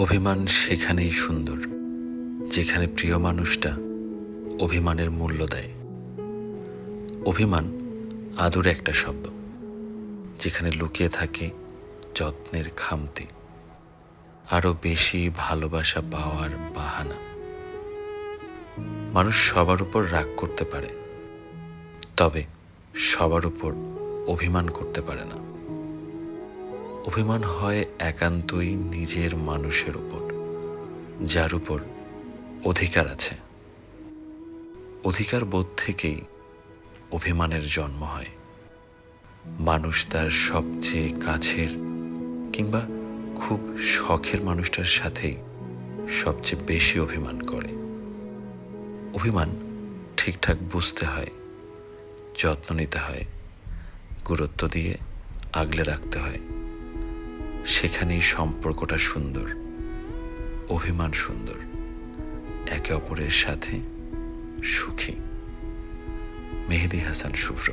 অভিমান সেখানেই সুন্দর, যেখানে প্রিয় মানুষটা অভিমানের মূল্য দেয়। অভিমান আদুরে একটা শব্দ, যেখানে লুকিয়ে থাকে যত্নের খামতি, আরও বেশি ভালোবাসা পাওয়ার বাহানা। মানুষ সবার উপর রাগ করতে পারে, তবে সবার উপর অভিমান করতে পারে না। অভিমান হয় একান্তই নিজের মানুষের উপর, যার উপর অধিকার আছে। অধিকার বোধ থেকেই অভিমানের জন্ম হয়। মানুষ তার সবচেয়ে কাছের কিংবা খুব শখের মানুষটার সাথেই সবচেয়ে বেশি অভিমান করে। অভিমান ঠিকঠাক বুঝতে হয়, যত্ন নিতে হয়, গুরুত্ব দিয়ে আগলে রাখতে হয়। সেখানেই সম্পর্কটা সুন্দর, অভিমান সুন্দর, একে অপরের সাথে সুখী। মেহেদী হাসান শুভ্র।